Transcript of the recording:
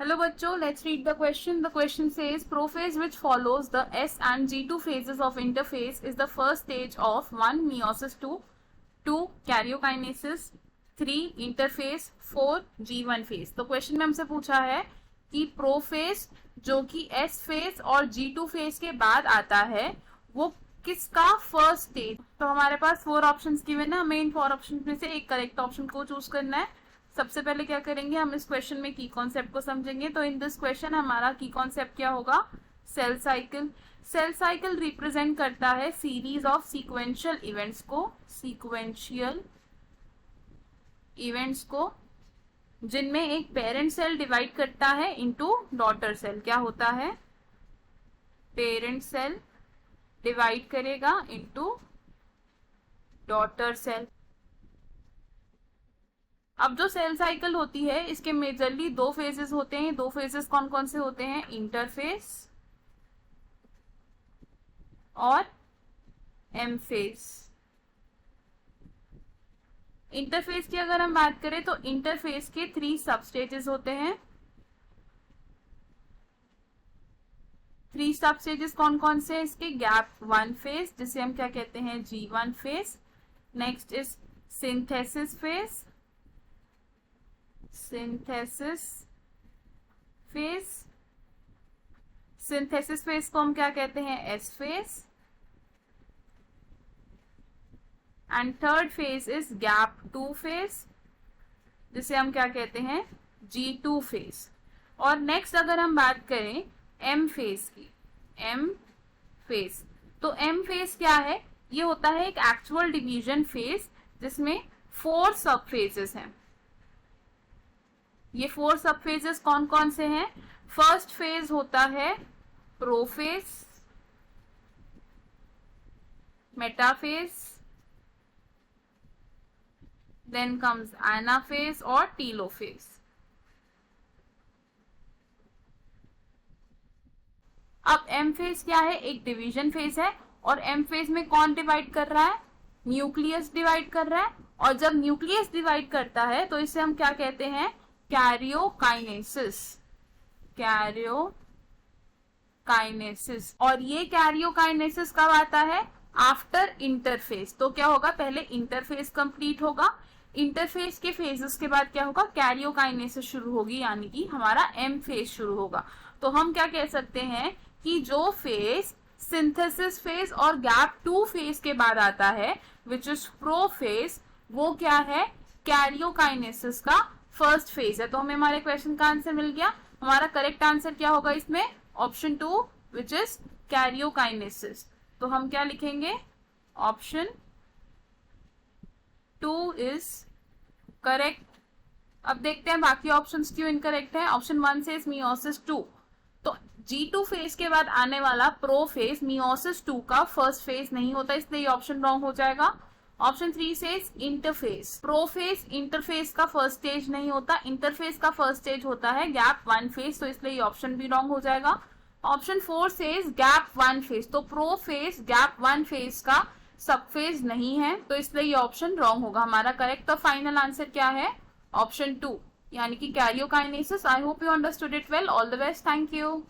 Hello bachcho, let's read the question. The question says prophase which follows the S and G2 phases of interphase is the first stage of 1 meiosis 2 karyokinesis 3 interphase 4 G1 phase. तो question में हमसे पूछा है कि prophase जो कि S phase और G2 phase के बाद आता है वो किसका फर्स्ट स्टेज। तो हमारे पास 4 ऑप्शंस गिवन है, हमें इन 4 ऑप्शंस में से एक करेक्ट ऑप्शन को चूज करना है। सबसे पहले क्या करेंगे, हम इस क्वेश्चन में की कॉन्सेप्ट को समझेंगे। तो इन दिस क्वेश्चन हमारा की कॉन्सेप्ट क्या होगा, cell cycle. Cell cycle represent करता है सीरीज ऑफ सीक्वेंशियल इवेंट्स को जिनमें एक पेरेंट सेल डिवाइड करता है इनटू डॉटर सेल। क्या होता है, पेरेंट सेल डिवाइड करेगा इनटू डॉटर सेल। अब जो सेल साइकिल होती है इसके मेजरली 2 फेजेस होते हैं। 2 फेजेस कौन कौन से होते हैं, इंटरफेस और एम फेज। इंटरफेस की अगर हम बात करें तो इंटरफेस के 3 सब स्टेजेस होते हैं। 3 सब स्टेजेस कौन कौन से हैं इसके, गैप 1 फेज जिसे हम क्या कहते हैं, G1 phase. Next is synthesis phase, synthesis phase को हम क्या कहते हैं, S phase. And third phase is gap 2 phase जिसे हम क्या कहते हैं, G2 फेज। और नेक्स्ट अगर हम बात करें एम फेज की, एम फेज, तो एम फेज क्या है, ये होता है एक एक्चुअल डिवीजन फेज जिसमें 4 सब फेजेस हैं। ये 4 सब फेजेस कौन कौन से हैं, फर्स्ट फेज होता है prophase, metaphase, then comes anaphase और टीलोफेज। अब एम फेज क्या है, एक डिवीजन फेज है और एम फेज में कौन डिवाइड कर रहा है, न्यूक्लियस डिवाइड कर रहा है। और जब न्यूक्लियस डिवाइड करता है तो इसे हम क्या कहते हैं, कैरियोकाइनेसिस। और ये कैरियोकाइनेसिस कब आता है, आफ्टर इंटरफेज। तो क्या होगा, पहले इंटरफेज कंप्लीट होगा, इंटरफेज के फेजेस के बाद क्या होगा, कैरियोकाइनेसिस शुरू होगी, यानी कि हमारा एम फेज शुरू होगा। तो हम क्या कह सकते हैं कि जो फेज सिंथेसिस फेज और गैप 2 फेज के बाद आता है विच इज प्रोफेज, वो क्या है, कैरियोकाइनेसिस का फर्स्ट फेज है। तो हमें हमारे क्वेश्चन का आंसर मिल गया। हमारा करेक्ट आंसर क्या होगा इसमें, ऑप्शन 2 विच इज कैरियोकाइनेसिस। तो हम क्या लिखेंगे, ऑप्शन 2 इज करेक्ट। अब देखते हैं बाकी ऑप्शंस क्यों इनकरेक्ट है। ऑप्शन 1 से मियोसिस 2, तो G2 फेज के बाद आने वाला प्रो फेज मियोसिस 2 का फर्स्ट फेज नहीं होता, इसलिए ऑप्शन रॉन्ग हो जाएगा। ऑप्शन 3 से इंटरफेस, प्रोफेज इंटरफेस का फर्स्ट स्टेज नहीं होता, इंटरफेस का फर्स्ट स्टेज होता है गैप 1 फेज, तो इसलिए ऑप्शन भी रॉन्ग हो जाएगा। ऑप्शन 4 से गैप 1 फेज, तो प्रोफेज गैप 1 फेज का सब फेज नहीं है, तो इसलिए ये ऑप्शन रॉन्ग होगा। हमारा करेक्ट और फाइनल आंसर क्या है, ऑप्शन 2 यानी कि karyokinesis. I hope you understood it well. All the best, thank you.